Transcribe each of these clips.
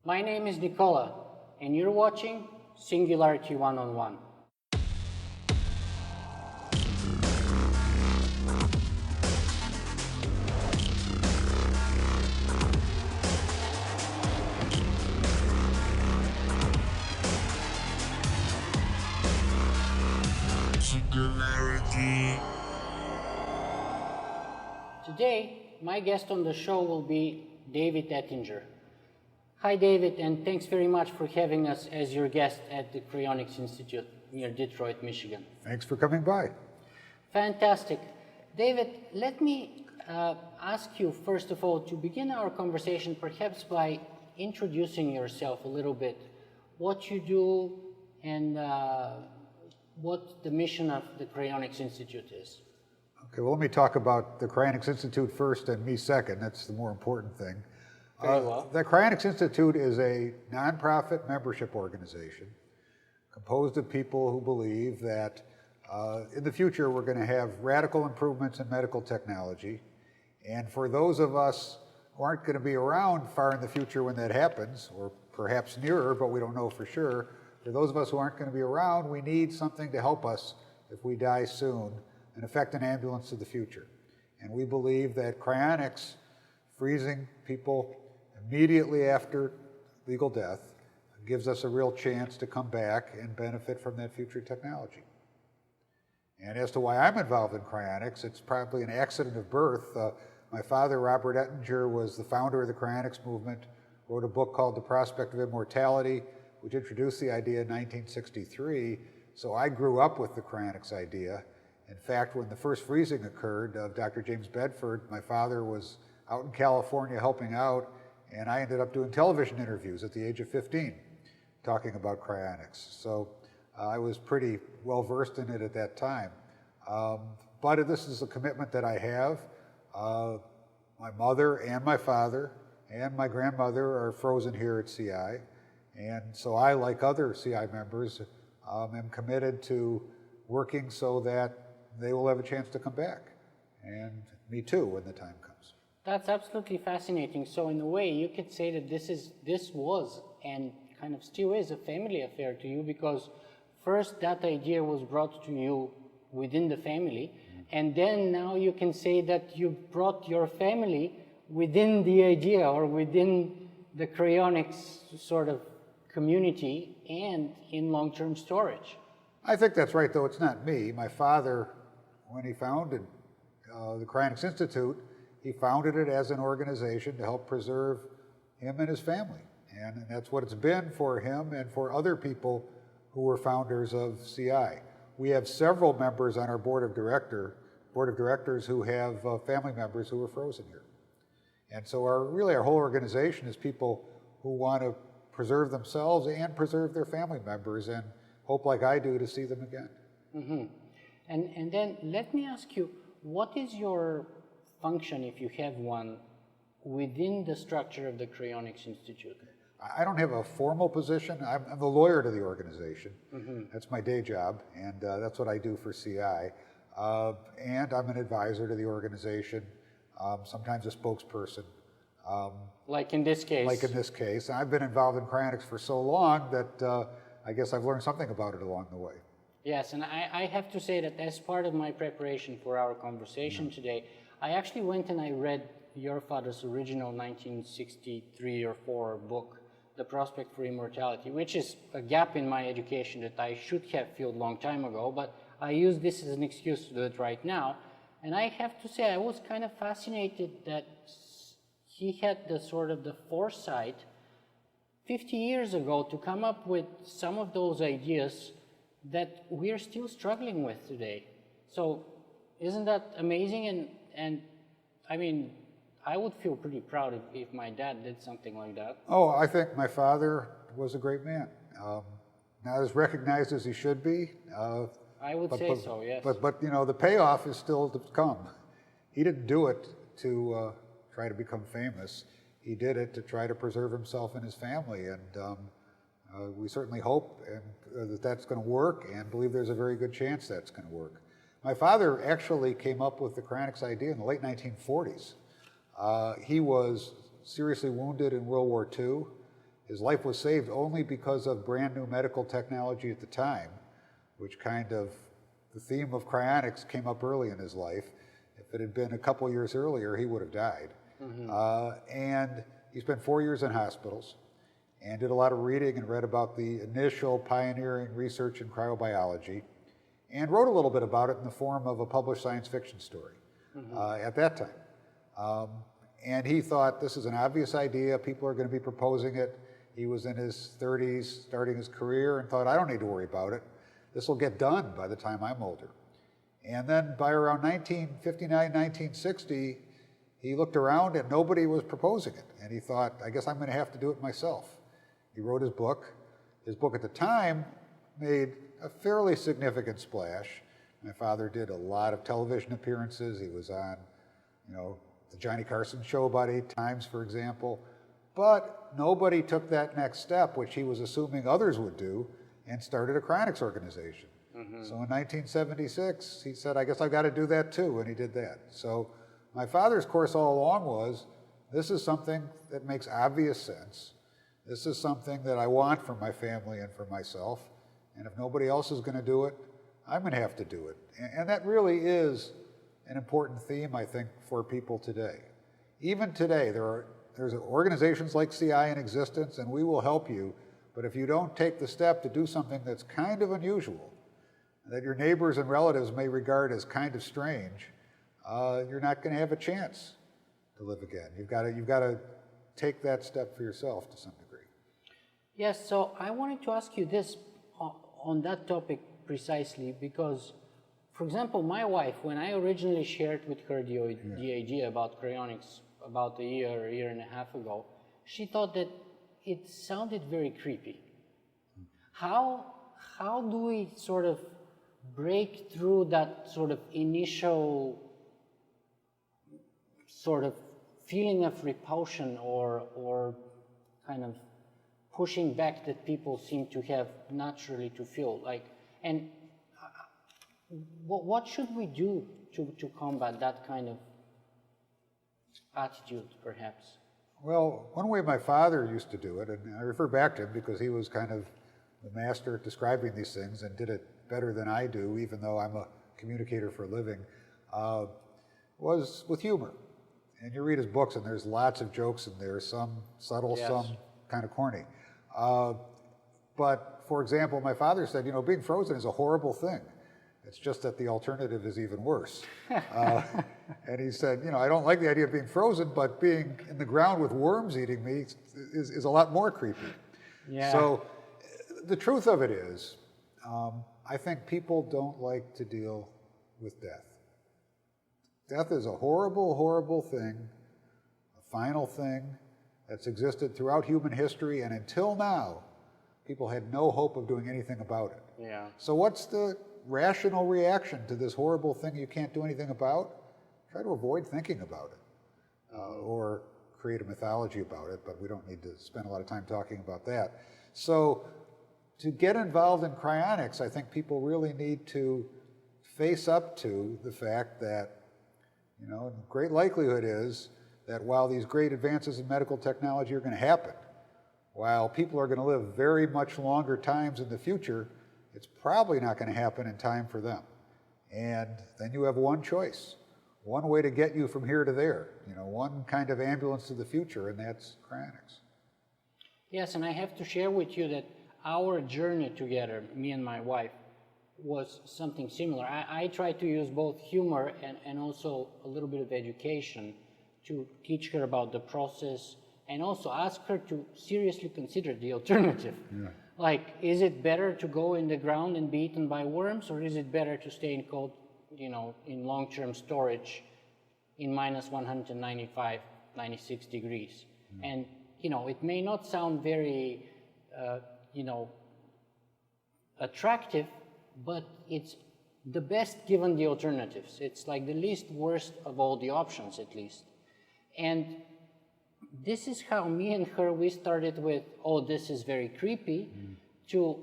My name is Nicola, and you're watching Singularity One-on-One. Singularity. Today, my guest on the show will be David Ettinger. Hi, David, and thanks very much for having us as your guest at the Cryonicist Institute near Detroit, Michigan. Thanks for coming by. Fantastic. David, let me ask you, first of all, to begin our conversation, perhaps by introducing yourself a little bit, what you do and what the mission of the Cryonicist Institute is. Okay, well, let me talk about the Cryonicist Institute first and me second. That's the more important thing. Very well. The Cryonicist Institute is a nonprofit membership organization composed of people who believe that in the future we're going to have radical improvements in medical technology. And for those of us who aren't going to be around far in the future when that happens, or perhaps nearer, but we don't know for sure, for those of us who aren't going to be around, we need something to help us if we die soon and effect an ambulance to the future. And we believe that cryonics, freezing people immediately after legal death, gives us a real chance to come back and benefit from that future technology. And as to why I'm involved in cryonics, it's probably an accident of birth. My father, Robert Ettinger, was the founder of the cryonics movement, wrote a book called The Prospect of Immortality, which introduced the idea in 1963. So I grew up with the cryonics idea. In fact, when the first freezing occurred of Dr. James Bedford, my father was out in California helping out, and I ended up doing television interviews at the age of 15, talking about cryonics. So I was pretty well versed in it at that time. But this is a commitment that I have. My mother and my father and my grandmother are frozen here at CI. And so I, like other CI members, am committed to working so that they will have a chance to come back. And me too, when the time comes. That's absolutely fascinating. So in a way, you could say that this was and kind of still is a family affair to you, because first that idea was brought to you within the family, and then now you can say that you brought your family within the idea or within the cryonics sort of community and in long-term storage. I think that's right, though it's not me. My father, when he founded the Cryonicist Institute, he founded it as an organization to help preserve him and his family. And that's what it's been for him and for other people who were founders of CI. We have several members on our board of directors who have family members who were frozen here. And so really our whole organization is people who want to preserve themselves and preserve their family members and hope, like I do, to see them again. Mm-hmm. And then let me ask you, what is your function, if you have one, within the structure of the Cryonicist Institute? I don't have a formal position. I'm the lawyer to the organization. Mm-hmm. That's my day job, and that's what I do for CI. And I'm an advisor to the organization, sometimes a spokesperson. Like in this case? Like in this case. I've been involved in cryonics for so long that I guess I've learned something about it along the way. Yes, and I have to say that as part of my preparation for our conversation today, I actually went and I read your father's original 1963 or 4 book, The Prospect for Immortality, which is a gap in my education that I should have filled a long time ago, but I use this as an excuse to do it right now. And I have to say I was kind of fascinated that he had the sort of the foresight 50 years ago to come up with some of those ideas that we're still struggling with today. So isn't that amazing? And I mean, I would feel pretty proud if my dad did something like that. Oh, I think my father was a great man. Not as recognized as he should be. I would say so, yes. But you know, the payoff is still to come. He didn't do it to try to become famous. He did it to try to preserve himself and his family. And we certainly hope that that's going to work, and believe there's a very good chance that's going to work. My father actually came up with the cryonics idea in the late 1940s. He was seriously wounded in World War II, His life was saved only because of brand new medical technology at the time, which kind of, the theme of cryonics came up early in his life. If it had been a couple years earlier, he would have died. And he spent 4 years in hospitals and did a lot of reading and read about the initial pioneering research in cryobiology and wrote a little bit about it in the form of a published science fiction story at that time. And he thought, this is an obvious idea, people are going to be proposing it. He was in his 30s, starting his career, and thought, I don't need to worry about it. This will get done by the time I'm older. And then by around 1959, 1960, he looked around and nobody was proposing it. And he thought, I guess I'm going to have to do it myself. He wrote his book. His book at the time made a fairly significant splash. My father did a lot of television appearances. He was on, the Johnny Carson show about 8 times, for example. But nobody took that next step, which he was assuming others would do, and started a cryonics organization. So in 1976, he said, I guess I've got to do that too, and he did that. So my father's course all along was, this is something that makes obvious sense. This is something that I want for my family and for myself, and if nobody else is going to do it, I'm going to have to do it. And that really is an important theme, I think, for people today. Even today, there's organizations like CI in existence, and we will help you, but if you don't take the step to do something that's kind of unusual, that your neighbors and relatives may regard as kind of strange, you're not going to have a chance to live again. You've got to take that step for yourself to some degree. Yes, so I wanted to ask you this on that topic precisely because, for example, my wife, when I originally shared with her the idea about cryonics about a year and a half ago, she thought that it sounded very creepy. How do we sort of break through that sort of initial sort of feeling of repulsion or kind of pushing back that people seem to have naturally to feel like, and what should we do to combat that kind of attitude, perhaps? Well, one way my father used to do it, and I refer back to him because he was kind of the master at describing these things and did it better than I do, even though I'm a communicator for a living, was with humor. And you read his books and there's lots of jokes in there, some subtle, some kind of corny. But for example, my father said, being frozen is a horrible thing. It's just that the alternative is even worse. And he said, I don't like the idea of being frozen, but being in the ground with worms eating me is a lot more creepy. Yeah. So the truth of it is, I think people don't like to deal with death. Death is a horrible, horrible thing, a final thing that's existed throughout human history, and until now, people had no hope of doing anything about it. Yeah. So what's the rational reaction to this horrible thing you can't do anything about? Try to avoid thinking about it, or create a mythology about it, but we don't need to spend a lot of time talking about that. So to get involved in cryonics, I think people really need to face up to the fact that, great likelihood is that while these great advances in medical technology are going to happen, while people are going to live very much longer times in the future, it's probably not going to happen in time for them. And then you have one choice, one way to get you from here to there, one kind of ambulance to the future, and that's cryonics. Yes, and I have to share with you that our journey together, me and my wife, was something similar. I tried to use both humor and also a little bit of education to teach her about the process and also ask her to seriously consider the alternative. Yeah. Like, is it better to go in the ground and be eaten by worms, or is it better to stay in cold, in long-term storage in minus 195, 96 degrees? And, it may not sound very, attractive, but it's the best given the alternatives. It's like the least worst of all the options, at least. And this is how me and her, we started with, oh, this is very creepy, to,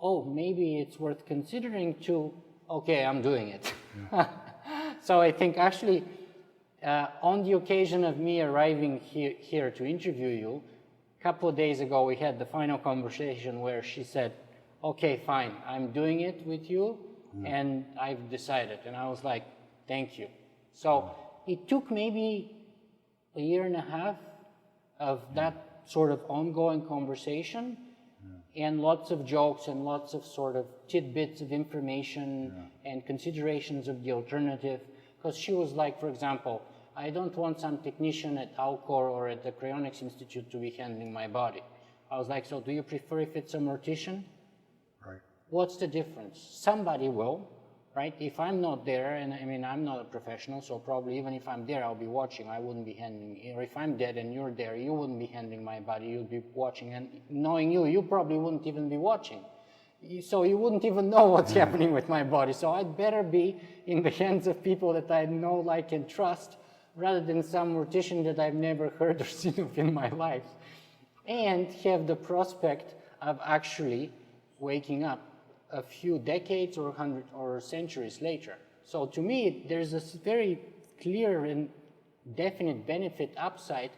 oh, maybe it's worth considering, to, okay, I'm doing it. Yeah. So I think actually, on the occasion of me arriving here to interview you, a couple of days ago, we had the final conversation where she said, okay, fine, I'm doing it with you, and I've decided. And I was like, thank you. So it took maybe a year and a half of that sort of ongoing conversation, and lots of jokes and lots of sort of tidbits of information and considerations of the alternative. Because she was like, for example, I don't want some technician at Alcor or at the Cryonics Institute to be handling my body. I was like, so do you prefer if it's a mortician? Right. What's the difference? Somebody will, right? If I'm not there, and I mean, I'm not a professional, so probably even if I'm there, I'll be watching. I wouldn't be handling, or if I'm dead and you're there, you wouldn't be handling my body, you'd be watching. And knowing you, you probably wouldn't even be watching. So you wouldn't even know what's happening with my body. So I'd better be in the hands of people that I know, like, and trust, rather than some mortician that I've never heard or seen of in my life. And have the prospect of actually waking up a few decades or centuries later. So to me, there's a very clear and definite benefit upside,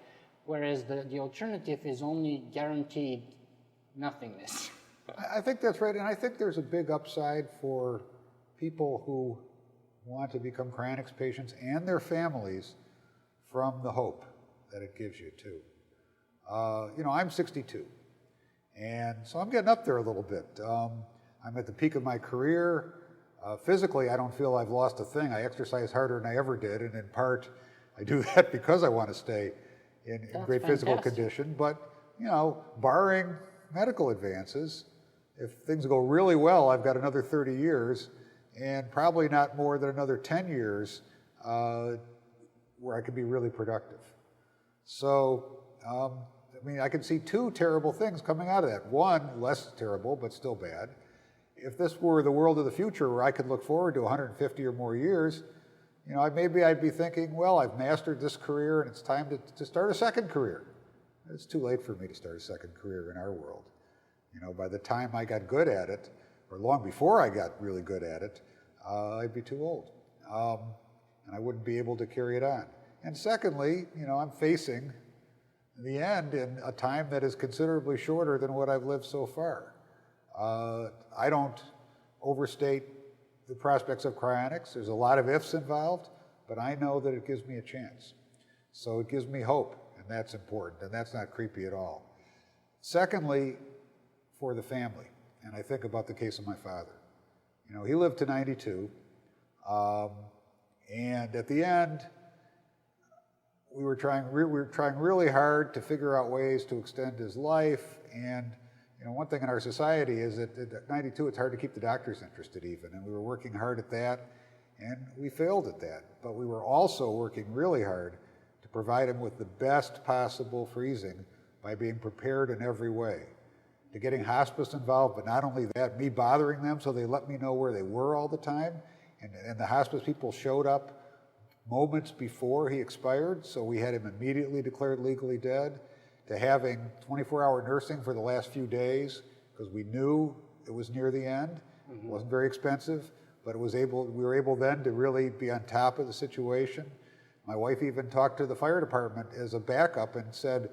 whereas the alternative is only guaranteed nothingness. I think that's right, and I think there's a big upside for people who want to become cryonics patients and their families from the hope that it gives you too. You know, I'm 62, and so I'm getting up there a little bit. I'm at the peak of my career. Physically, I don't feel I've lost a thing. I exercise harder than I ever did, and in part, I do that because I want to stay in great physical condition. But, you know, barring medical advances, if things go really well, I've got another 30 years, and probably not more than another 10 years where I could be really productive. So, I mean, I can see two terrible things coming out of that. One, less terrible, but still bad. If this were the world of the future where I could look forward to 150 or more years, you know, maybe I'd be thinking, well, I've mastered this career and it's time to start a second career. It's too late for me to start a second career in our world. You know, by the time I got good at it, or long before I got really good at it, I'd be too old. And I wouldn't be able to carry it on. And secondly, you know, I'm facing the end in a time that is considerably shorter than what I've lived so far. I don't overstate the prospects of cryonics. There's a lot of ifs involved, but I know that it gives me a chance. So it gives me hope, and that's important, and that's not creepy at all. Secondly, for the family, and I think about the case of my father. You know, he lived to 92, and at the end, we were trying really hard to figure out ways to extend his life. And you know, one thing in our society is that at 92, it's hard to keep the doctors interested even. And we were working hard at that, and we failed at that. But we were also working really hard to provide him with the best possible freezing by being prepared in every way. To getting hospice involved, but not only that, me bothering them so they let me know where they were all the time. And the hospice people showed up moments before he expired, so we had him immediately declared legally dead, to having 24-hour nursing for the last few days, because we knew it was near the end. It wasn't very expensive, but we were able then to really be on top of the situation. My wife even talked to the fire department as a backup and said,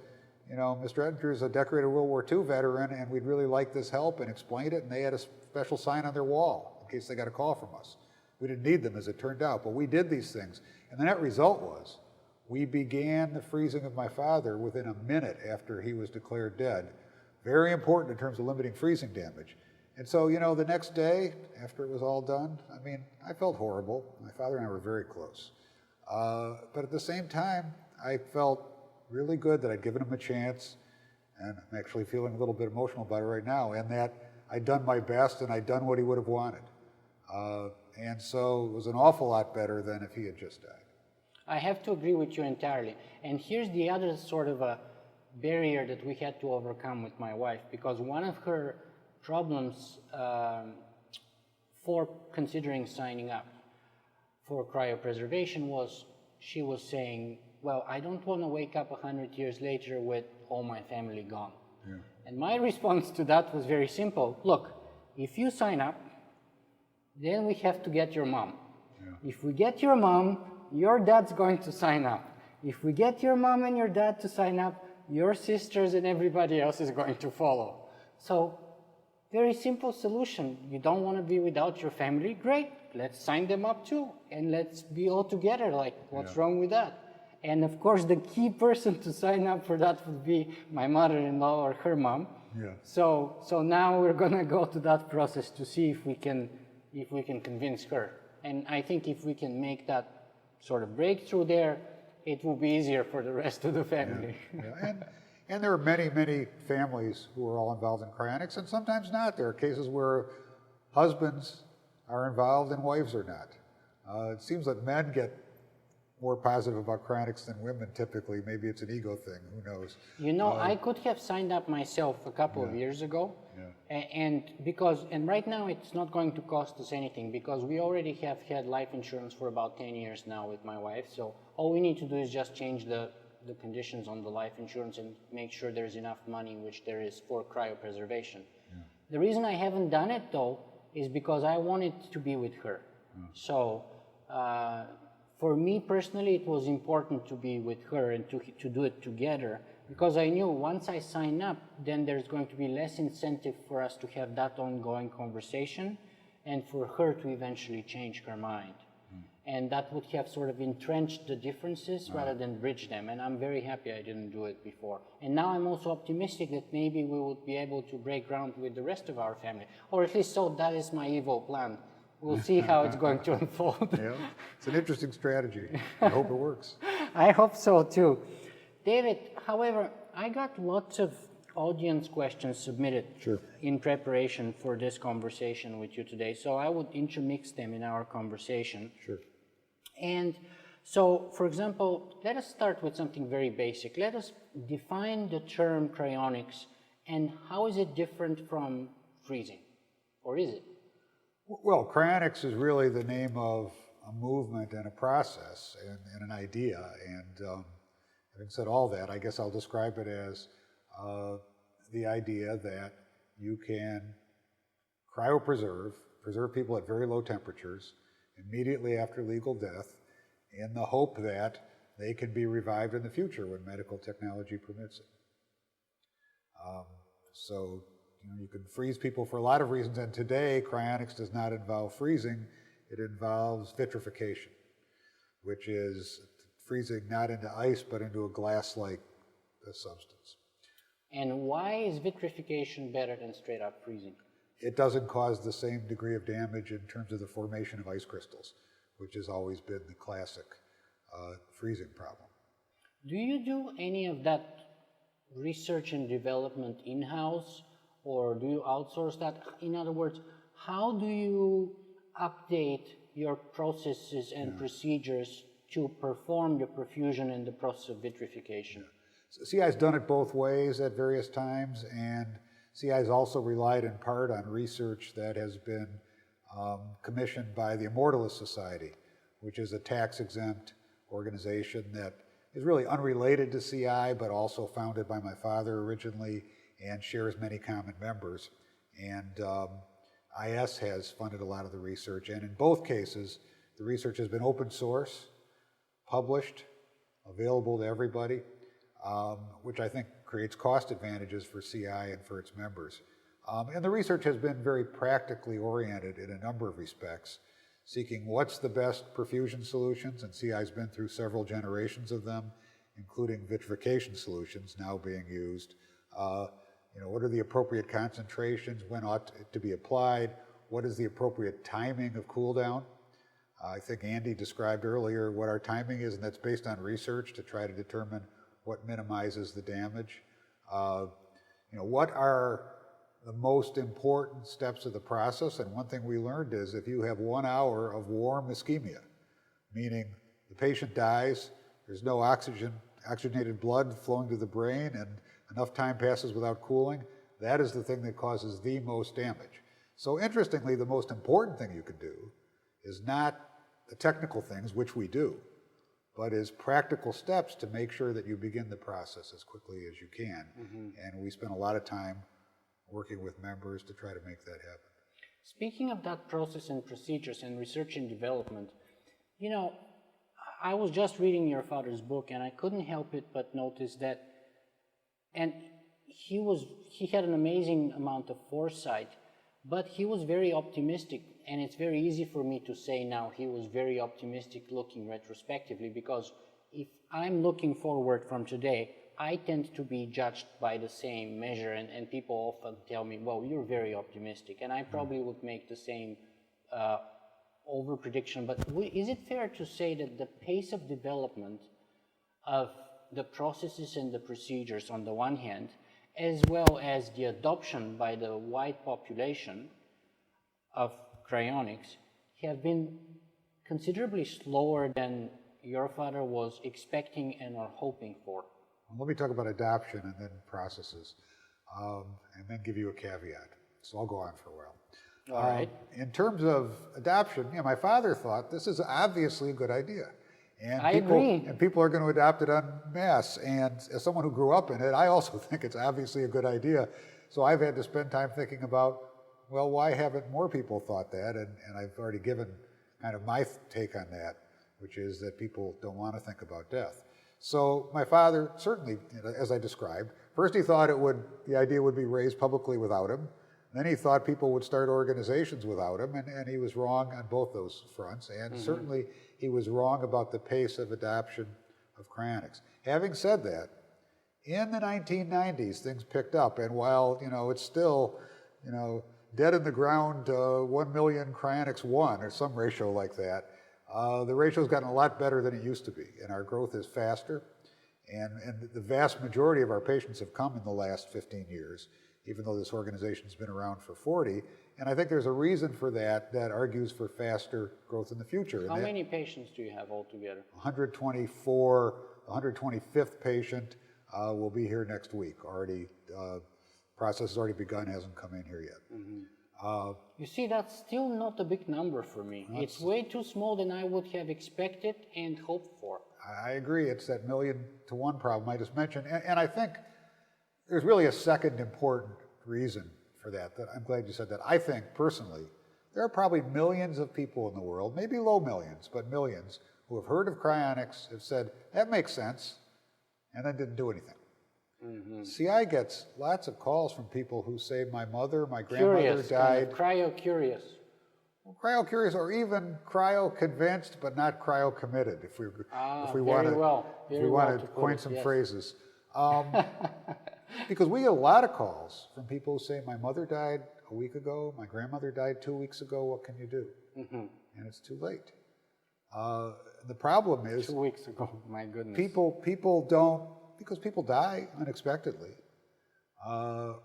you know, Mr. Ettinger is a decorated World War II veteran, and we'd really like this help, and explained it, and they had a special sign on their wall in case they got a call from us. We didn't need them, as it turned out, but we did these things. And the net result was, we began the freezing of my father within a minute after he was declared dead. Very important in terms of limiting freezing damage. And so, you know, the next day, after it was all done, I mean, I felt horrible. My father and I were very close. But at the same time, I felt really good that I'd given him a chance, and I'm actually feeling a little bit emotional about it right now, and that I'd done my best and I'd done what he would have wanted. And so it was an awful lot better than if he had just died. I have to agree with you entirely. And here's the other sort of a barrier that we had to overcome with my wife, because one of her problems for considering signing up for cryopreservation was she was saying, well, I don't want to wake up 100 years later with all my family gone. Yeah. And my response to that was very simple. Look, if you sign up, then we have to get your mom. Yeah. If we get your mom, your dad's going to sign up. If we get your mom and your dad to sign up, your sisters and everybody else is going to follow. So, very simple solution. You don't want to be without your family? Great, let's sign them up too, and let's be all together. Like, what's wrong with that? And of course, the key person to sign up for that would be my mother-in-law or her mom. Yeah. So now we're gonna go to that process to see if we can convince her. And I think if we can make that sort of breakthrough there, it will be easier for the rest of the family. Yeah. And there are many, many families who are all involved in cryonics, and sometimes not. There are cases where husbands are involved and wives are not. It seems that men get more positive about cryonics than women typically. Maybe it's an ego thing, who knows. You know, I could have signed up myself a couple of years ago, and right now it's not going to cost us anything because we already have had life insurance for about 10 years now with my wife, so all we need to do is just change the conditions on the life insurance and make sure there's enough money, which there is, for cryopreservation. The reason I haven't done it though is because I wanted to be with her. So for me personally, it was important to be with her and to do it together, because I knew once I sign up, then there's going to be less incentive for us to have that ongoing conversation and for her to eventually change her mind. And that would have sort of entrenched the differences rather than bridge them. And I'm very happy I didn't do it before. And now I'm also optimistic that maybe we would be able to break ground with the rest of our family. Or at least so that is my evil plan. We'll see how it's going to unfold. Yeah, it's an interesting strategy. I hope it works. I hope so too. David, however, I got lots of audience questions submitted in preparation for this conversation with you today. So I would intermix them in our conversation. Sure. And so, for example, let us start with something very basic. Let us define the term cryonics and how is it different from freezing, or is it? Well, cryonics is really the name of a movement and a process and an idea. And having said all that, I guess I'll describe it as the idea that you can cryopreserve, preserve people at very low temperatures immediately after legal death in the hope that they can be revived in the future when medical technology permits it. So you can freeze people for a lot of reasons, and today cryonics does not involve freezing, it involves vitrification, which is freezing not into ice but into a glass-like substance. And why is vitrification better than straight up freezing? It doesn't cause the same degree of damage in terms of the formation of ice crystals, which has always been the classic freezing problem. Do you do any of that research and development in-house, or do you outsource that? In other words, how do you update your processes and procedures to perform the perfusion and the process of vitrification? So CI has done it both ways at various times, and CI has also relied in part on research that has been commissioned by the Immortalist Society, which is a tax-exempt organization that is really unrelated to CI, but also founded by my father originally and shares many common members. And IS has funded a lot of the research, and in both cases, the research has been open source, published, available to everybody, which I think creates cost advantages for CI and for its members. And the research has been very practically oriented in a number of respects, seeking what's the best perfusion solutions, and CI's been through several generations of them, including vitrification solutions now being used. What are the appropriate concentrations, when ought to be applied, what is the appropriate timing of cool down? I think Andy described earlier what our timing is, and that's based on research to try to determine what minimizes the damage. What are the most important steps of the process? And one thing we learned is if you have 1 hour of warm ischemia, meaning the patient dies, there's no oxygenated blood flowing to the brain, and enough time passes without cooling, that is the thing that causes the most damage. So interestingly, the most important thing you can do is not the technical things, which we do, but is practical steps to make sure that you begin the process as quickly as you can. And we spend a lot of time working with members to try to make that happen. Speaking of that process and procedures and research and development, I was just reading your father's book and I couldn't help it but notice that And he had an amazing amount of foresight, but he was very optimistic, and it's very easy for me to say now he was very optimistic looking retrospectively, because if I'm looking forward from today, I tend to be judged by the same measure, and people often tell me, well, you're very optimistic, and I probably would make the same over prediction. But is it fair to say that the pace of development of the processes and the procedures on the one hand, as well as the adoption by the wide population of cryonics, have been considerably slower than your father was expecting and or hoping for? Let me talk about adoption and then processes, and then give you a caveat. So I'll go on for a while. All right. In terms of adoption, my father thought this is obviously a good idea. And I agree. And people are going to adopt it en masse. And as someone who grew up in it, I also think it's obviously a good idea. So I've had to spend time thinking about, well, why haven't more people thought that? And I've already given kind of my take on that, which is that people don't want to think about death. So my father certainly, as I described, first he thought the idea would be raised publicly without him. Then he thought people would start organizations without him, and he was wrong on both those fronts. And certainly he was wrong about the pace of adoption of cryonics. Having said that, in the 1990s, things picked up. And while, it's still, dead in the ground, 1 million cryonics 1, or some ratio like that, the ratio's gotten a lot better than it used to be. And our growth is faster. And the vast majority of our patients have come in the last 15 years, even though this organization's been around for 40. And I think there's a reason for that argues for faster growth in the future. How many patients do you have altogether? 124, 125th patient will be here next week. Already, process has already begun, hasn't come in here yet. You see, that's still not a big number for me. It's way too small than I would have expected and hoped for. I agree. It's that 1,000,000-to-1 problem I just mentioned. And I think there's really a second important reason for that I'm glad you said that. I think, personally, there are probably millions of people in the world, maybe low millions, but millions, who have heard of cryonics, have said, that makes sense, and then didn't do anything. CI gets lots of calls from people who say, my mother, my grandmother died. Cryo-curious. Well, cryo-curious, or even cryo-convinced, but not cryo-committed, if we want to coin some phrases. Because we get a lot of calls from people who say, my mother died a week ago, my grandmother died 2 weeks ago, what can you do? And it's too late. The problem is 2 weeks ago, my goodness. People don't, because people die unexpectedly.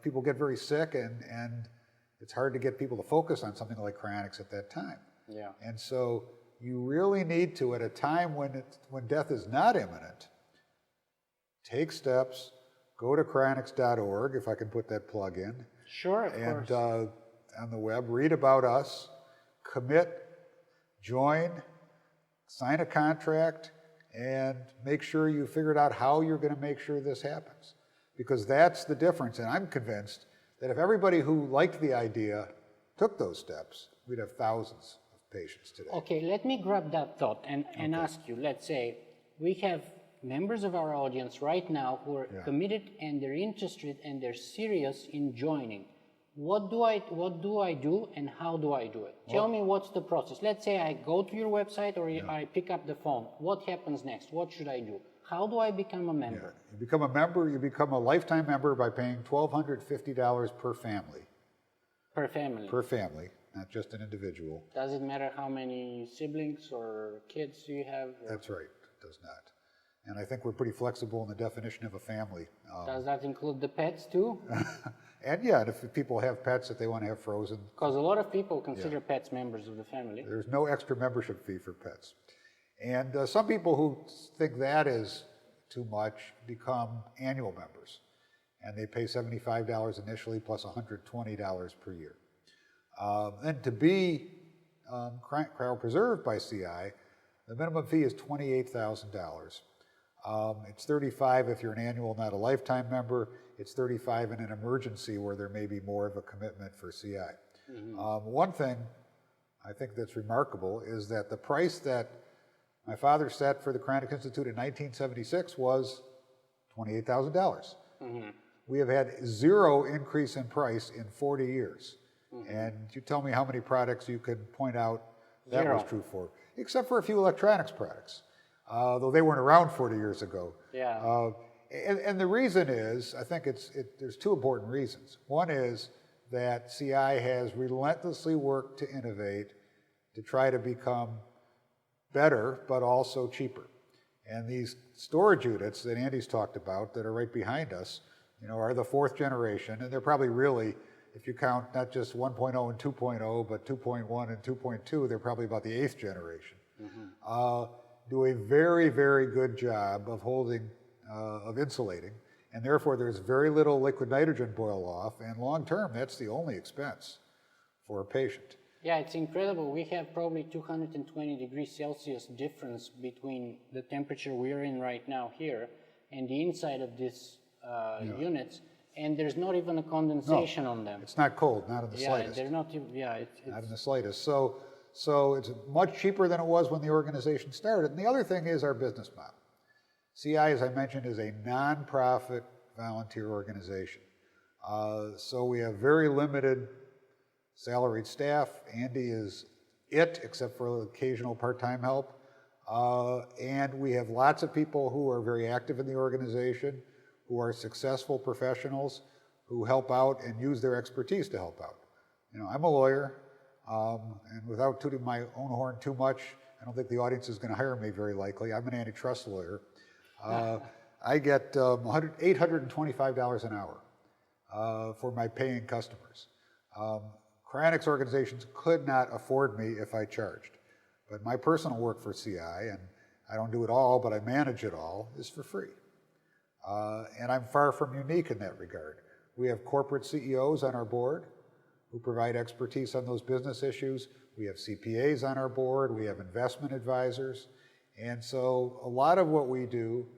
People get very sick, and it's hard to get people to focus on something like cryonics at that time. Yeah. And so you really need to, at a time when death is not imminent, take steps. Go to cryonics.org, if I can put that plug in. Sure, of course. And on the web, read about us, commit, join, sign a contract, and make sure you figured out how you're going to make sure this happens. Because that's the difference. And I'm convinced that if everybody who liked the idea took those steps, we'd have thousands of patients today. Okay, let me grab that thought and ask you, let's say we have members of our audience right now who are committed and they're interested and they're serious in joining. What do I do and how do I do it? Tell me what's the process. Let's say I go to your website or I pick up the phone. What happens next? What should I do? How do I become a member? You become a member, you become a lifetime member by paying $1,250 per family. Per family? Per family, not just an individual. Does it matter how many siblings or kids do you have? That's right, it does not. And I think we're pretty flexible in the definition of a family. Does that include the pets too? And yeah, if people have pets that they want to have frozen. Because a lot of people consider pets members of the family. There's no extra membership fee for pets. And some people who think that is too much become annual members. And they pay $75 initially plus $120 per year. And to be cryopreserved by CI, the minimum fee is $28,000. It's $35 if you're an annual, not a lifetime member. It's $35 in an emergency where there may be more of a commitment for CI. One thing I think that's remarkable is that the price that my father set for the Cryonicist Institute in 1976 was $28,000. We have had 0 increase in price in 40 years. And you tell me how many products you could point out that was true for, except for a few electronics products, though they weren't around 40 years ago. Yeah. And the reason is, I think there's 2 important reasons. One is that CI has relentlessly worked to innovate, to try to become better, but also cheaper. And these storage units that Andy's talked about that are right behind us, are the 4th generation, and they're probably really, if you count not just 1.0 and 2.0, but 2.1 and 2.2, they're probably about the 8th generation. Do a very, very good job of of insulating, and therefore there's very little liquid nitrogen boil off, and long term, that's the only expense for a patient. Yeah, it's incredible. We have probably 220 degrees Celsius difference between the temperature we're in right now here and the inside of these units, and there's not even a condensation on them. It's not cold, not in the Yeah, slightest. they're not even, Not in the slightest. So it's much cheaper than it was when the organization started. And the other thing is our business model. CI, as I mentioned, is a nonprofit volunteer organization. So we have very limited salaried staff. Andy is it, except for occasional part-time help. And we have lots of people who are very active in the organization, who are successful professionals, who help out and use their expertise to help out. I'm a lawyer, and without tooting my own horn too much, I don't think the audience is going to hire me very likely. I'm an antitrust lawyer. I get $825 an hour for my paying customers. Cryonics organizations could not afford me if I charged. But my personal work for CI, and I don't do it all, but I manage it all, is for free. And I'm far from unique in that regard. We have corporate CEOs on our board who provide expertise on those business issues. We have CPAs on our board. We have investment advisors. And so a lot of what we do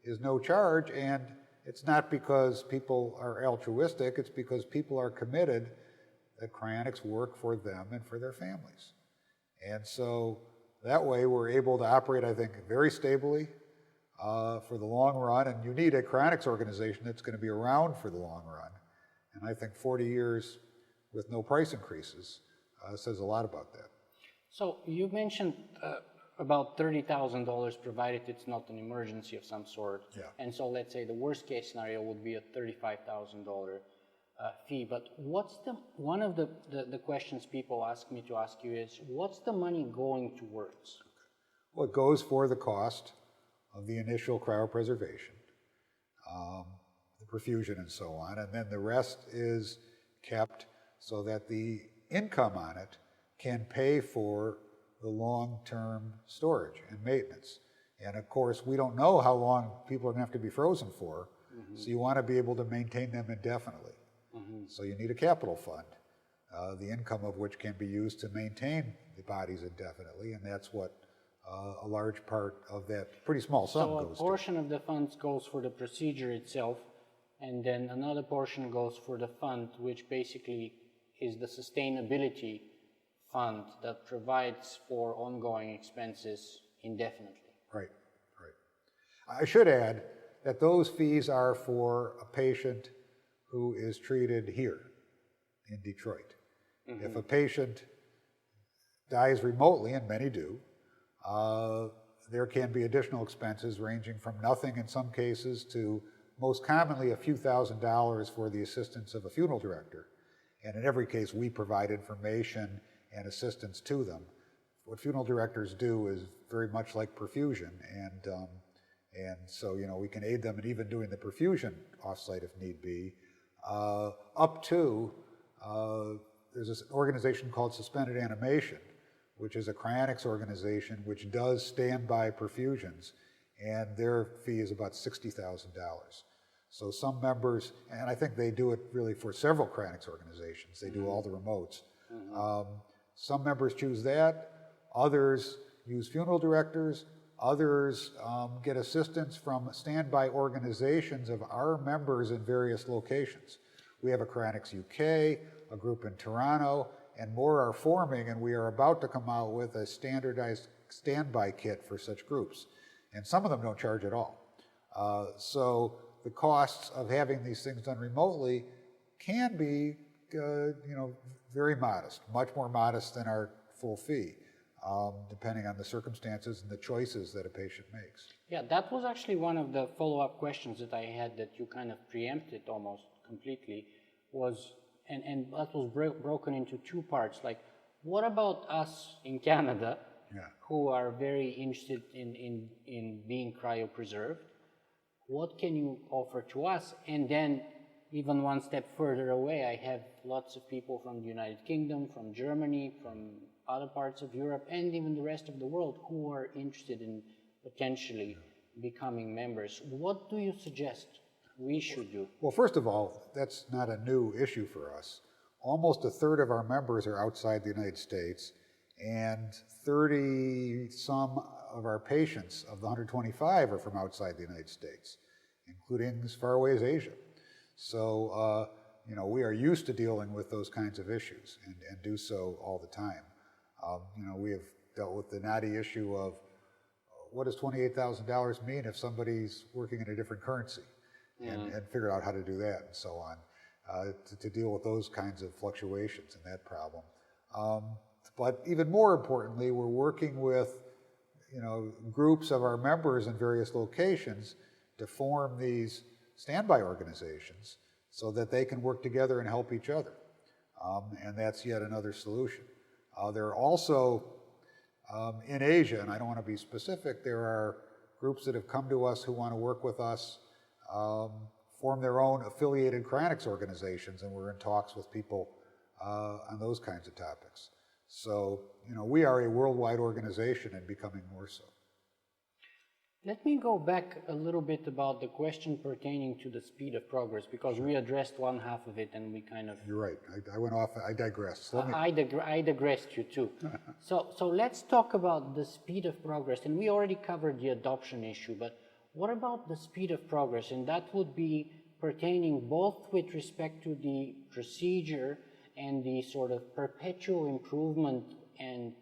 is no charge, and it's not because people are altruistic, it's because people are committed that cryonics work for them and for their families. And so that way we're able to operate, I think, very stably for the long run, and you need a cryonics organization that's going to be around for the long run. And I think 40 years with no price increases says a lot about that. So you mentioned about $30,000 provided it's not an emergency of some sort. Yeah. And so let's say the worst case scenario would be a $35,000 fee. But what's one of the questions people ask me to ask you is, what's the money going towards? Well, it goes for the cost of the initial cryopreservation, the perfusion and so on, and then the rest is kept so that the income on it can pay for the long-term storage and maintenance. And of course, we don't know how long people are going to have to be frozen for, so you want to be able to maintain them indefinitely. So you need a capital fund, the income of which can be used to maintain the bodies indefinitely, and that's what a large part of that pretty small sum goes to. So a portion of the funds goes for the procedure itself, and then another portion goes for the fund, which basically is the sustainability fund that provides for ongoing expenses indefinitely. Right, right. I should add that those fees are for a patient who is treated here in Detroit. If a patient dies remotely, and many do, there can be additional expenses ranging from nothing in some cases to most commonly a few $1,000s for the assistance of a funeral director. And in every case, we provide information and assistance to them. What funeral directors do is very much like perfusion, and so we can aid them in even doing the perfusion offsite if need be. Up to there's this organization called Suspended Animation, which is a cryonics organization which does standby perfusions, and their fee is about $60,000. So some members, and I think they do it really for several cryonics organizations, they do all the remotes. Some members choose that, others use funeral directors, others get assistance from standby organizations of our members in various locations. We have a Cryonics UK, a group in Toronto, and more are forming, and we are about to come out with a standardized standby kit for such groups. And some of them don't charge at all. So the costs of having these things done remotely can be, very modest, much more modest than our full fee, depending on the circumstances and the choices that a patient makes. Yeah, that was actually one of the follow-up questions that I had that you kind of preempted almost completely, was, and that was broken into two parts. Like, what about us in Canada, who are very interested in being cryopreserved? What can you offer to us? And then, even one step further away, I have lots of people from the United Kingdom, from Germany, from other parts of Europe, and even the rest of the world who are interested in potentially becoming members. What do you suggest we should do? Well, first of all, that's not a new issue for us. Almost a third of our members are outside the United States, and 30-some of our patients of the 125 are from outside the United States, including as far away as Asia. So, we are used to dealing with those kinds of issues and do so all the time. We have dealt with the knotty issue of what does $28,000 mean if somebody's working in a different currency, and figured out how to do that and so on, to deal with those kinds of fluctuations and that problem. But even more importantly, we're working with groups of our members in various locations to form these standby organizations so that they can work together and help each other. And that's yet another solution. There are also, in Asia, and I don't want to be specific, there are groups that have come to us who want to work with us, form their own affiliated cryonics organizations, and we're in talks with people on those kinds of topics. So, we are a worldwide organization and becoming more so. Let me go back a little bit about the question pertaining to the speed of progress, because we addressed one half of it and we kind of... You're right. I went off. I digressed. I digressed you too. So let's talk about the speed of progress. And we already covered the adoption issue, but what about the speed of progress? And that would be pertaining both with respect to the procedure and the sort of perpetual improvement and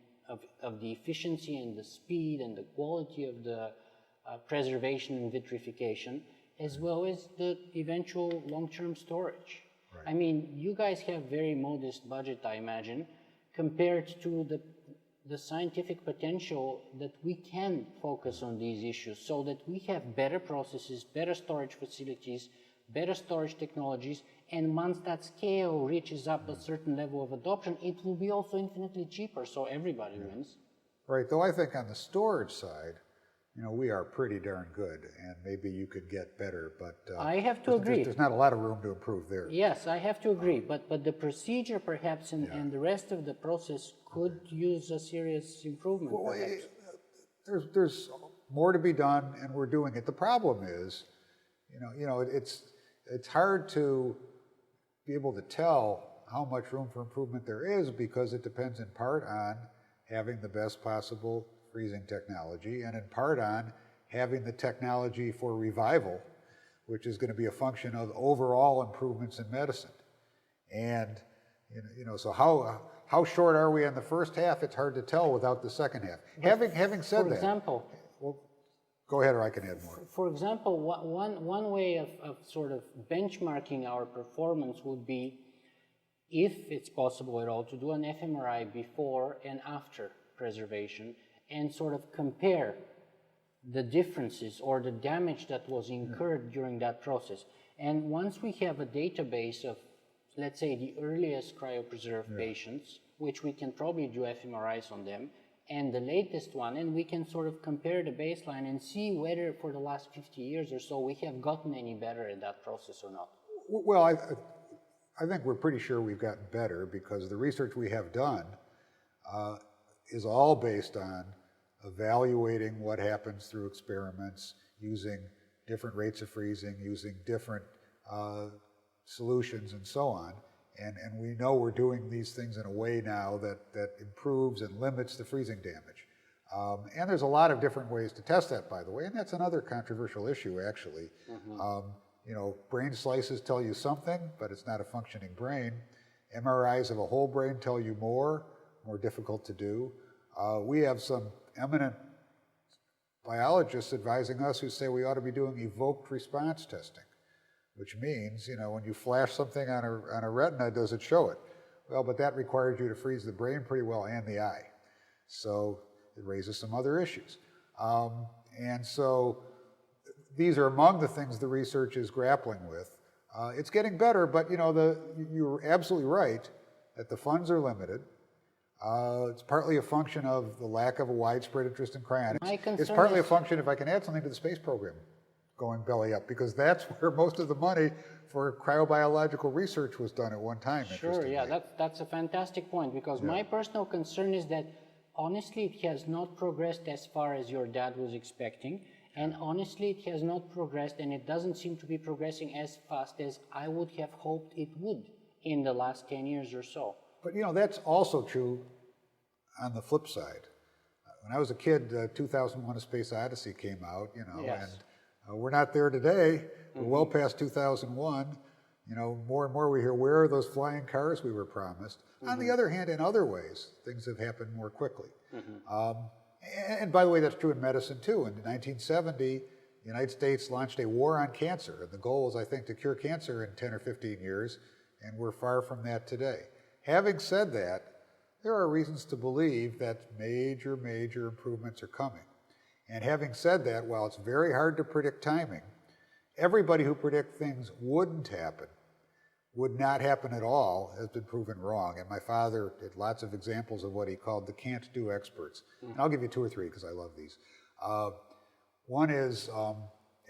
of the efficiency and the speed and the quality of the preservation and vitrification, as well as the eventual long-term storage. Right. I mean, you guys have very modest budget, I imagine, compared to the scientific potential that we can focus on these issues so that we have better processes, better storage facilities, better storage technologies, and once that scale reaches up a certain level of adoption, it will be also infinitely cheaper, so everybody wins. Right, though I think on the storage side, we are pretty darn good, and maybe you could get better, but I have to agree. There's not a lot of room to improve there. Yes, I have to agree, but the procedure perhaps and the rest of the process could use a serious improvement. Well, there's more to be done, and we're doing it. The problem is, it's hard to be able to tell how much room for improvement there is because it depends in part on having the best possible freezing technology, and in part on having the technology for revival, which is going to be a function of overall improvements in medicine. And so how short are we in the first half? It's hard to tell without the second half. Having said that, for example, well, go ahead, or I can add more. For example, one way of sort of benchmarking our performance would be, if it's possible at all, to do an fMRI before and after preservation and sort of compare the differences or the damage that was incurred during that process. And once we have a database of, let's say, the earliest cryopreserved patients, which we can probably do fMRIs on them, and the latest one, and we can sort of compare the baseline and see whether for the last 50 years or so we have gotten any better at that process or not. Well, I think we're pretty sure we've gotten better because the research we have done is all based on evaluating what happens through experiments, using different rates of freezing, using different solutions and so on. And we know we're doing these things in a way now that improves and limits the freezing damage. And there's a lot of different ways to test that, by the way, and that's another controversial issue, actually. Brain slices tell you something, but it's not a functioning brain. MRIs of a whole brain tell you more difficult to do. We have some eminent biologists advising us who say we ought to be doing evoked response testing. which means, when you flash something on a retina, does it show it? Well, but that requires you to freeze the brain pretty well and the eye. So it raises some other issues. And so these are among the things the research is grappling with. It's getting better, but you're absolutely right that the funds are limited. It's partly a function of the lack of a widespread interest in cryonics. It's partly a function, if I can add something, to the space program going belly up, because that's where most of the money for cryobiological research was done at one time. Sure, yeah, that's a fantastic point, because my personal concern is that honestly it has not progressed as far as your dad was expecting, and honestly it has not progressed, and it doesn't seem to be progressing as fast as I would have hoped it would in the last 10 years or so. But that's also true on the flip side. When I was a kid, 2001: A Space Odyssey came out, and we're not there today. We're well past 2001. More and more we hear, where are those flying cars we were promised? On the other hand, in other ways, things have happened more quickly. And by the way, that's true in medicine too. In 1970, the United States launched a war on cancer, and the goal is, I think, to cure cancer in 10 or 15 years, and we're far from that today. Having said that, there are reasons to believe that major improvements are coming. And having said that, while it's very hard to predict timing, everybody who predicts things wouldn't happen, would not happen at all, has been proven wrong. And my father did lots of examples of what he called the can't-do experts. And I'll give you two or three because I love these. One is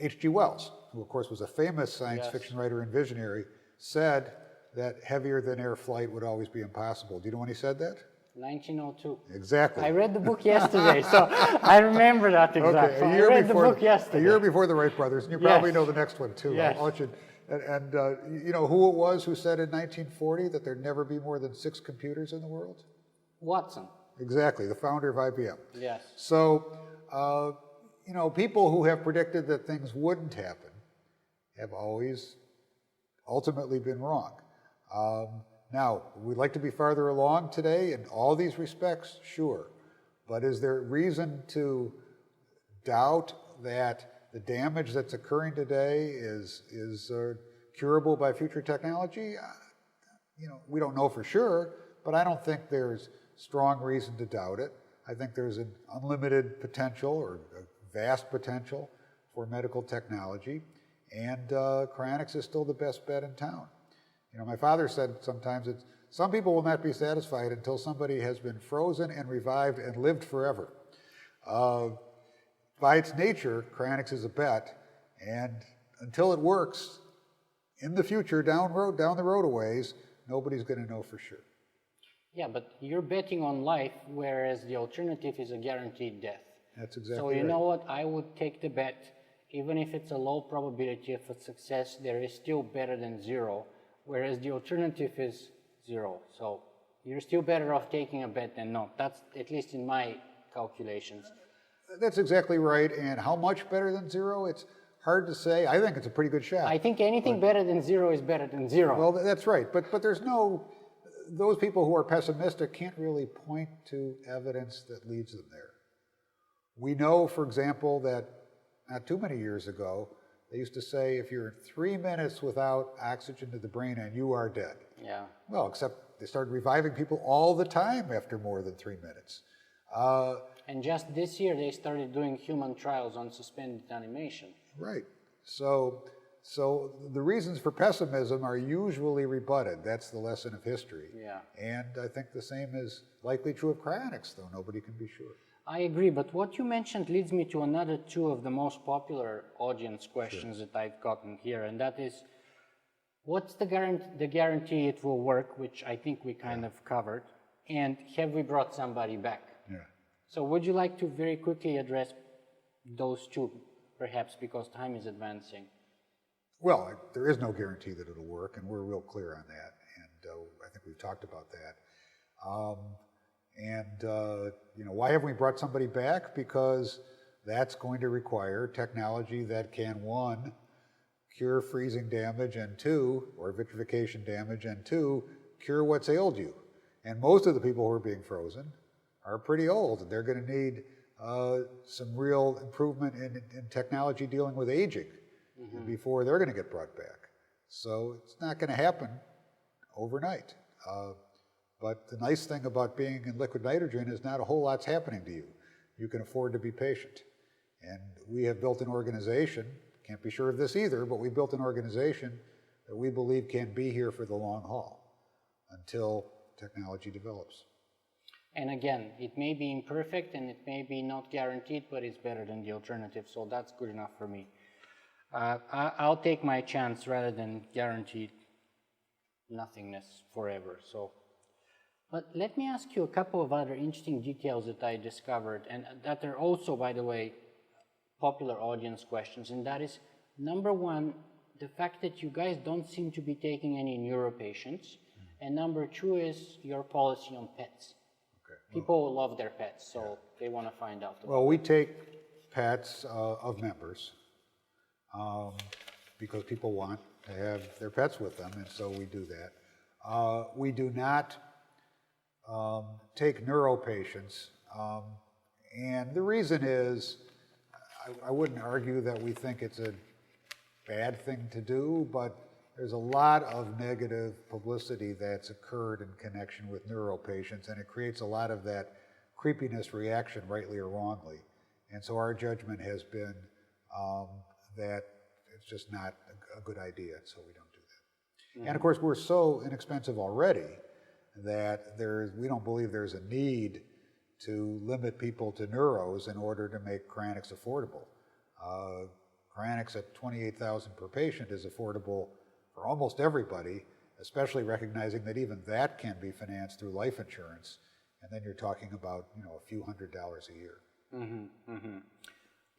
H.G. Wells, who of course was a famous science fiction writer and visionary, said that heavier-than-air flight would always be impossible. Do you know when he said that? 1902. Exactly. I read the book yesterday, so I remember that exactly. Okay, I read the book yesterday. A year before the Wright brothers, and you probably know the next one too. Yes. And you know who it was who said in 1940 that there'd never be more than 6 computers in the world? Watson. Exactly, the founder of IBM. Yes. So, people who have predicted that things wouldn't happen have always ultimately been wrong. Now, we'd like to be farther along today in all these respects, sure. But is there reason to doubt that the damage that's occurring today is curable by future technology? We don't know for sure, but I don't think there's strong reason to doubt it. I think there's an unlimited potential or a vast potential for medical technology, and cryonics is still the best bet in town. My father said sometimes some people will not be satisfied until somebody has been frozen and revived and lived forever. By its nature, cryonics is a bet, and until it works, in the future, down the road a ways, nobody's going to know for sure. Yeah, but you're betting on life, whereas the alternative is a guaranteed death. That's exactly so right. You know what? I would take the bet, even if it's a low probability of a success, there is still better than zero, whereas the alternative is zero. So you're still better off taking a bet than not. That's at least in my calculations. That's exactly right. And how much better than zero? It's hard to say. I think it's a pretty good shot. I think anything better than zero is better than zero. Well, that's right. But there's those people who are pessimistic can't really point to evidence that leads them there. We know, for example, that not too many years ago, they used to say if you're 3 minutes without oxygen to the brain and you are dead. Yeah. Well, except they started reviving people all the time after more than 3 minutes. And just this year, they started doing human trials on suspended animation. Right. So the reasons for pessimism are usually rebutted. That's the lesson of history. Yeah. And I think the same is likely true of cryonics, though nobody can be sure. I agree, but what you mentioned leads me to another two of the most popular audience questions that I've gotten here, and that is, what's the guarantee it will work, which I think we kind of covered, and have we brought somebody back? Yeah. So would you like to very quickly address those two, perhaps, because time is advancing? Well, there is no guarantee that it'll work, and we're real clear on that, and I think we've talked about that. Why haven't we brought somebody back? Because that's going to require technology that can, 1, cure freezing damage, and 2, or vitrification damage, and 2, cure what's ailed you. And most of the people who are being frozen are pretty old, and they're going to need some real improvement in technology dealing with aging before they're going to get brought back. So it's not going to happen overnight. But the nice thing about being in liquid nitrogen is not a whole lot's happening to you. You can afford to be patient. And we have built an organization, can't be sure of this either, but we built an organization that we believe can be here for the long haul until technology develops. And again, it may be imperfect and it may be not guaranteed, but it's better than the alternative, so that's good enough for me. I'll take my chance rather than guaranteed nothingness forever. So, but let me ask you a couple of other interesting details that I discovered, and that are also, by the way, popular audience questions, and that is, number one, the fact that you guys don't seem to be taking any neuro patients, and number two is your policy on pets. People love their pets, so they want to find out. Well, we take pets of members because people want to have their pets with them, and so we do that. We do not take neuro patients, and the reason is, I wouldn't argue that we think it's a bad thing to do, but there's a lot of negative publicity that's occurred in connection with neuro patients, and it creates a lot of that creepiness reaction, rightly or wrongly. And so our judgment has been that it's just not a good idea, so we don't do that. Mm-hmm. And of course, we're so inexpensive already that we don't believe there's a need to limit people to neuros in order to make cryonics affordable. Cryonics at $28,000 per patient is affordable for almost everybody, especially recognizing that even that can be financed through life insurance, and then you're talking about a few $100s a year. Mm-hmm, mm-hmm.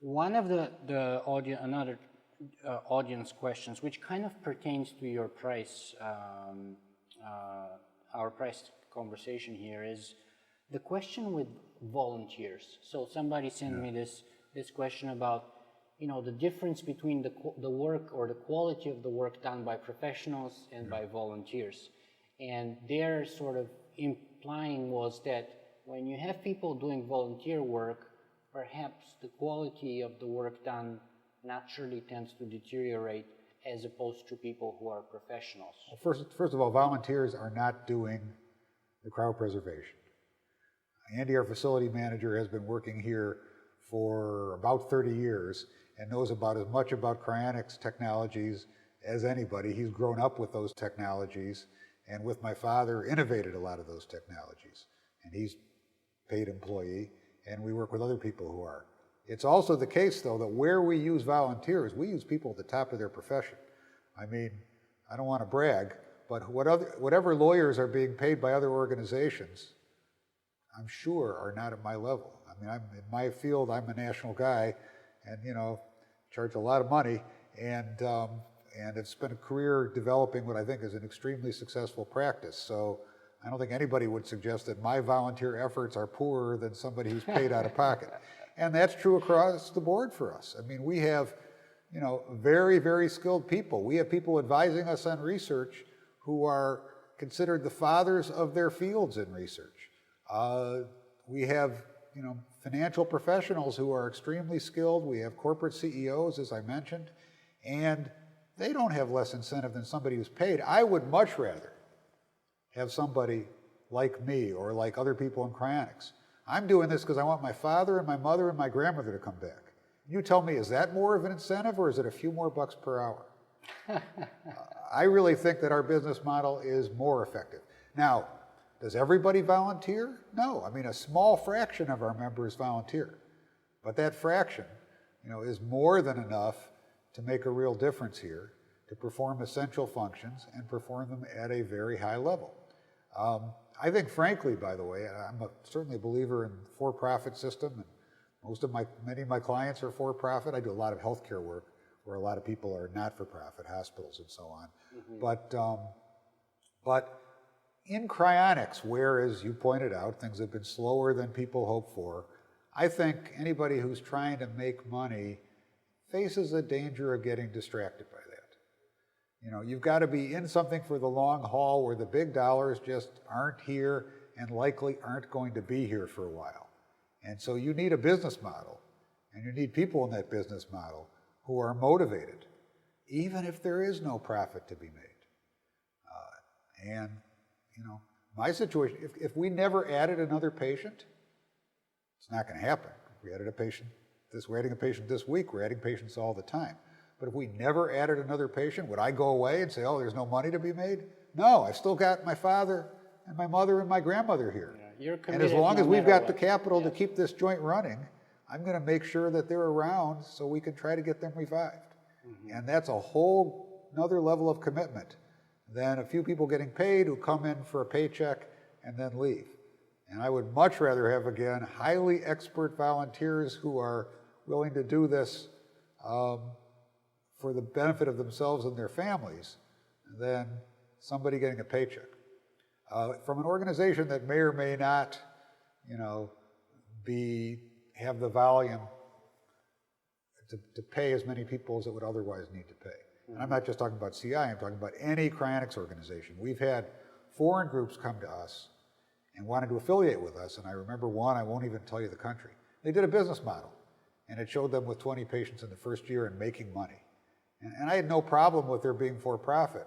One of another audience questions, which kind of pertains to your price, our price conversation here, is the question with volunteers. So somebody sent me this question about the difference between the work or the quality of the work done by professionals and by volunteers. And their sort of implying was that when you have people doing volunteer work, perhaps the quality of the work done naturally tends to deteriorate as opposed to people who are professionals. Well, first of all, volunteers are not doing the cryopreservation. Andy, our facility manager, has been working here for about 30 years and knows about as much about cryonics technologies as anybody. He's grown up with those technologies, and with my father, innovated a lot of those technologies. And he's a paid employee, and we work with other people who are. It's also the case, though, that where we use volunteers, we use people at the top of their profession. I mean, I don't want to brag, but whatever lawyers are being paid by other organizations, I'm sure are not at my level. I mean, in my field, I'm a national guy, and charge a lot of money, and it's been a career developing what I think is an extremely successful practice. So I don't think anybody would suggest that my volunteer efforts are poorer than somebody who's paid out of pocket. And that's true across the board for us. I mean, we have, very, very skilled people. We have people advising us on research who are considered the fathers of their fields in research. We have, financial professionals who are extremely skilled. We have corporate CEOs, as I mentioned, and they don't have less incentive than somebody who's paid. I would much rather have somebody like me or like other people in cryonics. I'm doing this because I want my father and my mother and my grandmother to come back. You tell me, is that more of an incentive or is it a few more bucks per hour? I really think that our business model is more effective. Now, does everybody volunteer? No. I mean, a small fraction of our members volunteer. But that fraction, is more than enough to make a real difference here, to perform essential functions and perform them at a very high level. I think, frankly, by the way, I'm certainly a believer in the for-profit system, and many of my clients are for-profit. I do a lot of healthcare work where a lot of people are not-for-profit, hospitals and so on. Mm-hmm. But in cryonics, where, as you pointed out, things have been slower than people hoped for, I think anybody who's trying to make money faces a danger of getting distracted by that. You've got to be in something for the long haul where the big dollars just aren't here and likely aren't going to be here for a while. And so you need a business model, and you need people in that business model who are motivated even if there is no profit to be made. And, you know, my situation, if we never added another patient, it's not going to happen. If we added a patient we're adding a patient this week, we're adding patients all the time. But if we never added another patient, would I go away and say, oh, there's no money to be made? No, I've still got my father and my mother and my grandmother here. Yeah, and as long as we've got the capital to keep this joint running, I'm going to make sure that they're around so we can try to get them revived. And that's a whole another level of commitment than a few people getting paid who come in for a paycheck and then leave. And I would much rather have, again, highly expert volunteers who are willing to do this for the benefit of themselves and their families than somebody getting a paycheck. From an organization that may or may not, you know, have the volume to pay as many people as it would otherwise need to pay. And I'm not just talking about CI, I'm talking about any cryonics organization. We've had foreign groups come to us and wanted to affiliate with us, and I remember one, I won't even tell you the country. They did a business model, and it showed them with 20 patients in the first year and making money. And I had no problem with their being for-profit,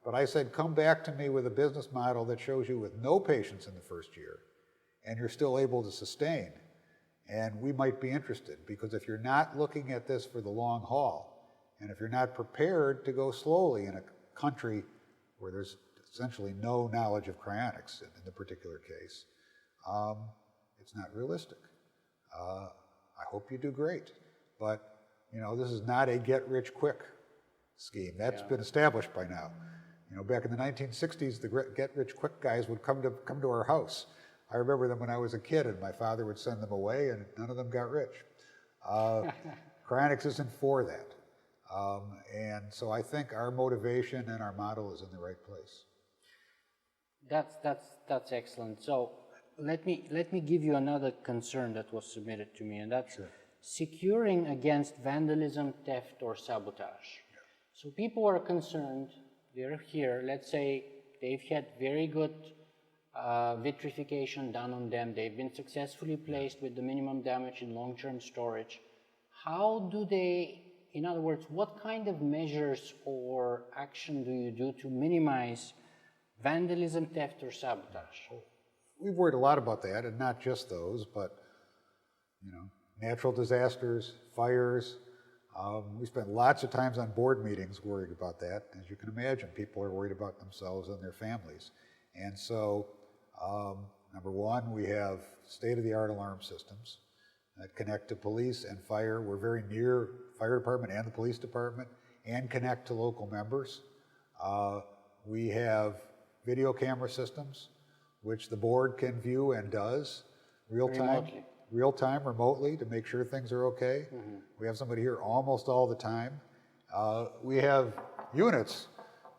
but I said, come back to me with a business model that shows you with no patients in the first year, and you're still able to sustain, and we might be interested, because if you're not looking at this for the long haul, and if you're not prepared to go slowly in a country where there's essentially no knowledge of cryonics in the particular case, it's not realistic. I hope you do great, but you know, this is not a get-rich-quick scheme. That's been established by now. You know, back in the 1960s, the get-rich-quick guys would come to our house. I remember them when I was a kid, and my father would send them away, and none of them got rich. Cryonics isn't for that. And so I think our motivation and our model is in the right place. That's excellent. So let me give you another concern that was submitted to me, and that's securing against vandalism, theft, or sabotage. So people are concerned. They're here. Let's say they've had very good vitrification done on them. They've been successfully placed with the minimum damage in long-term storage. How do they? In other words, what kind of measures or action do you do to minimize vandalism, theft, or sabotage? We've worried a lot about that, and not just those, but you know, natural disasters, fires. We spend lots of times on board meetings worried about that. As you can imagine, people are worried about themselves and their families. And so, number one, we have state-of-the-art alarm systems that connect to police and fire. We're very near fire department and the police department, and connect to local members. We have video camera systems, which the board can view and does real-time, remotely, to make sure things are okay. We have somebody here almost all the time. We have units.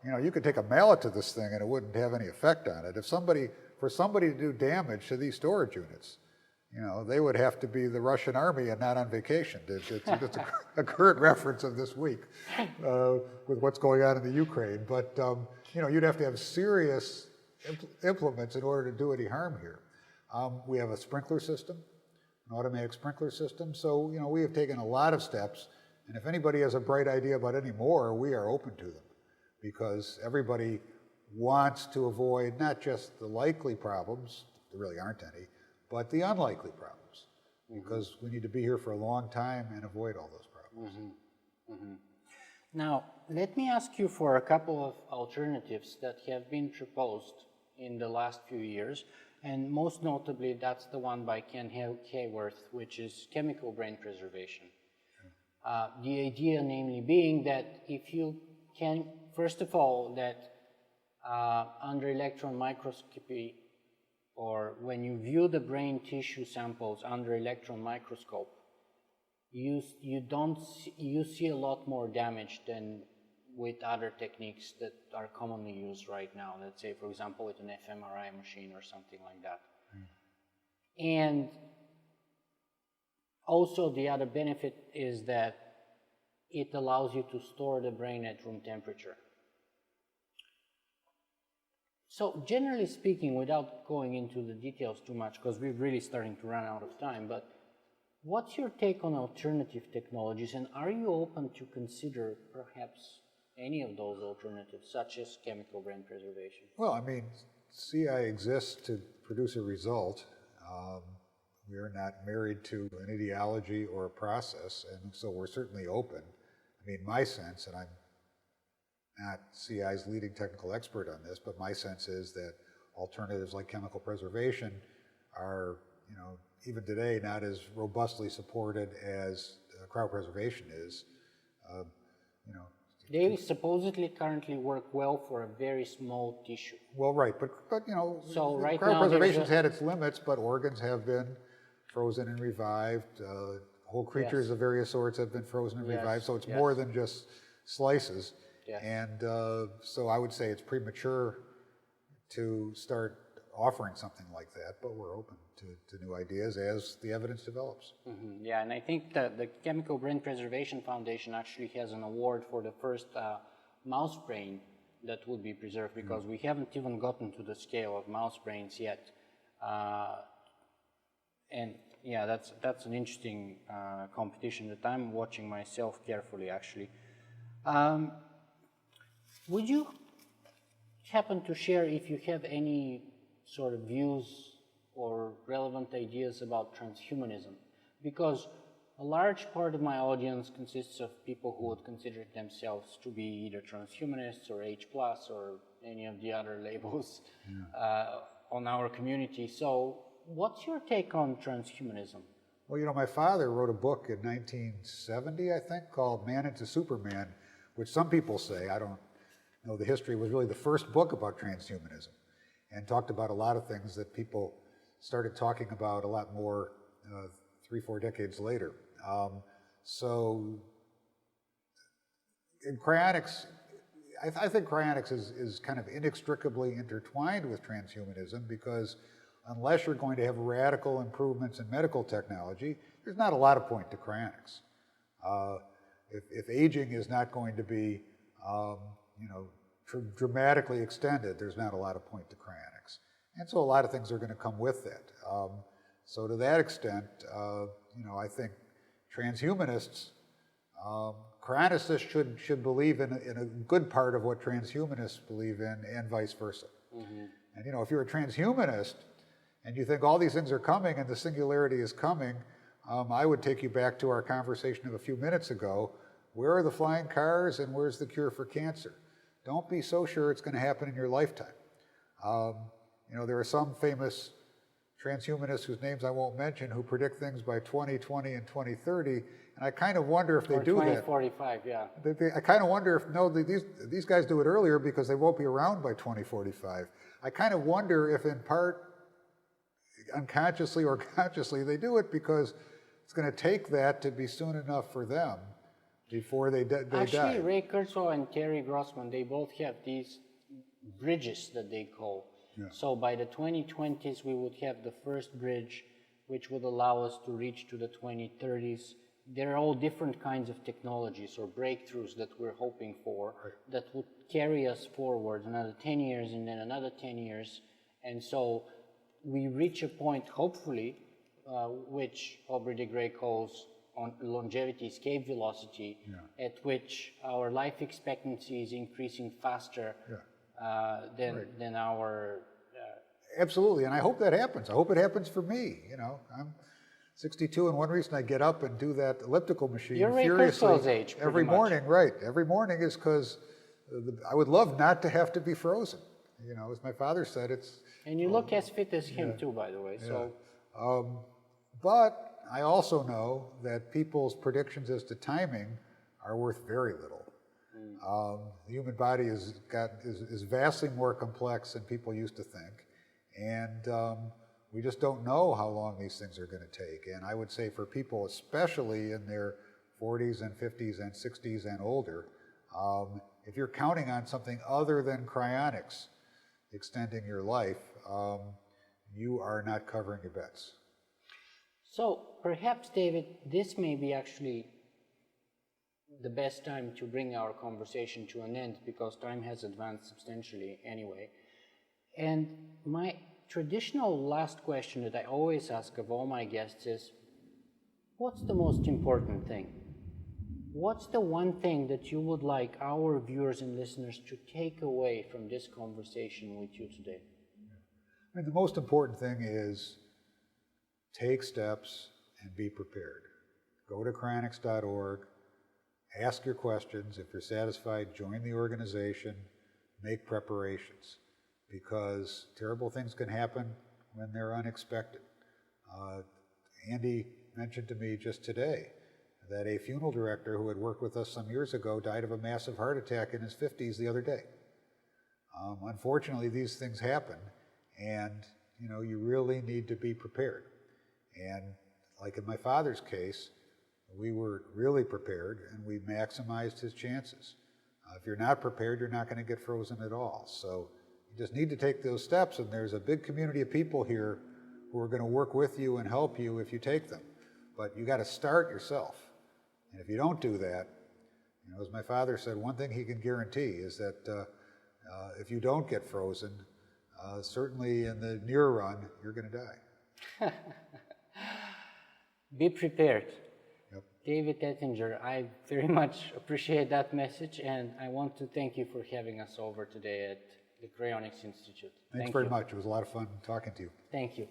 You know, you could take a mallet to this thing and it wouldn't have any effect on it. For somebody to do damage to these storage units, you know, they would have to be the Russian army and not on vacation. It's a current reference of this week with what's going on in the Ukraine. But, you know, you'd have to have serious implements in order to do any harm here. We have a sprinkler system, an automatic sprinkler system. So, you know, we have taken a lot of steps. And if anybody has a bright idea about any more, we are open to them, because everybody wants to avoid not just the likely problems, there really aren't any, but the unlikely problems, because we need to be here for a long time and avoid all those problems. Now, let me ask you for a couple of alternatives that have been proposed in the last few years, and most notably, that's the one by Ken Hayworth, which is chemical brain preservation. The idea, namely, being that if you can, first of all, that under electron microscopy, or when you view the brain tissue samples under electron microscope, you see a lot more damage than with other techniques that are commonly used right now. Let's say, for example, with an fMRI machine or something like that. And also the other benefit is that it allows you to store the brain at room temperature. So generally speaking, without going into the details too much, because we're really starting to run out of time, but what's your take on alternative technologies, and are you open to consider perhaps any of those alternatives, such as chemical brain preservation? Well, I mean, CI exists to produce a result. We are not married to an ideology or a process, and so we're certainly open. I mean, my sense, and I'm not CI's leading technical expert on this, but my sense is that alternatives like chemical preservation are, even today, not as robustly supported as cryopreservation is. They supposedly currently work well for a very small tissue. Well, right, but So right now cryopreservation's had its limits, but organs have been frozen and revived. Whole creatures of various sorts have been frozen and revived, so it's more than just slices. Yes. And so I would say it's premature to start offering something like that, but we're open to new ideas as the evidence develops. Mm-hmm. Yeah, and I think that the Chemical Brain Preservation Foundation actually has an award for the first mouse brain that would be preserved, because we haven't even gotten to the scale of mouse brains yet. And yeah, that's an interesting competition that I'm watching myself carefully, actually. Would you happen to share if you have any sort of views or relevant ideas about transhumanism? Because a large part of my audience consists of people who would consider themselves to be either transhumanists or H+, or any of the other labels on our community. So what's your take on transhumanism? Well, my father wrote a book in 1970, I think, called Man into Superman, which some people say, I don't know the history, was really the first book about transhumanism, and talked about a lot of things that people started talking about a lot more 3-4 decades later. So in cryonics, I think cryonics is kind of inextricably intertwined with transhumanism, because unless you're going to have radical improvements in medical technology, there's not a lot of point to cryonics. If aging is not going to be, dramatically extended, there's not a lot of point to cryonics. And so a lot of things are going to come with that. So to that extent, I think transhumanists, cryonicists should believe in a good part of what transhumanists believe in, and vice versa. Mm-hmm. And if you're a transhumanist and you think all these things are coming and the singularity is coming, I would take you back to our conversation of a few minutes ago. Where are the flying cars and where's the cure for cancer? Don't be so sure it's going to happen in your lifetime. There are some famous transhumanists whose names I won't mention who predict things by 2020 and 2030, and I kind of wonder if they do that. 2045, yeah. I kind of wonder if, these guys do it earlier because they won't be around by 2045. I kind of wonder if in part, unconsciously or consciously, they do it because it's going to take that to be soon enough for them before they die. Actually, Ray Kurzweil and Terry Grossman, they both have these bridges that they call. Yeah. So by the 2020s, we would have the first bridge, which would allow us to reach to the 2030s. There are all different kinds of technologies or breakthroughs that we're hoping for, right, that would carry us forward another 10 years and then another 10 years. And so we reach a point, hopefully, which Aubrey de Grey calls on longevity escape velocity, yeah, at which our life expectancy is increasing faster, yeah, than our... Absolutely, and I hope that happens. I hope it happens for me. I'm 62, and one reason I get up and do that elliptical machine furiously age, every morning, right? Every morning is because I would love not to have to be frozen. As my father said, it's... And you look as fit as him too, by the way. Yeah. So, but I also know that people's predictions as to timing are worth very little. The human body is vastly more complex than people used to think, and we just don't know how long these things are going to take. And I would say for people, especially in their 40s and 50s and 60s and older, if you're counting on something other than cryonics extending your life, you are not covering your bets. So perhaps, David, this may be actually the best time to bring our conversation to an end, because time has advanced substantially anyway. And my traditional last question that I always ask of all my guests is, what's the most important thing? What's the one thing that you would like our viewers and listeners to take away from this conversation with you today? I mean, the most important thing is take steps and be prepared. Go to cryonics.org, ask your questions. If you're satisfied, join the organization, make preparations, because terrible things can happen when they're unexpected. Andy mentioned to me just today that a funeral director who had worked with us some years ago died of a massive heart attack in his 50s the other day. Unfortunately, these things happen, and you really need to be prepared. And like in my father's case, we were really prepared, and we maximized his chances. If you're not prepared, you're not going to get frozen at all. So you just need to take those steps, and there's a big community of people here who are going to work with you and help you if you take them. But you got to start yourself. And if you don't do that, as my father said, one thing he can guarantee is that if you don't get frozen, certainly in the near run, you're going to die. Be prepared. Yep. David Ettinger, I very much appreciate that message, and I want to thank you for having us over today at the Cryonics Institute. Thanks very much. It was a lot of fun talking to you. Thank you.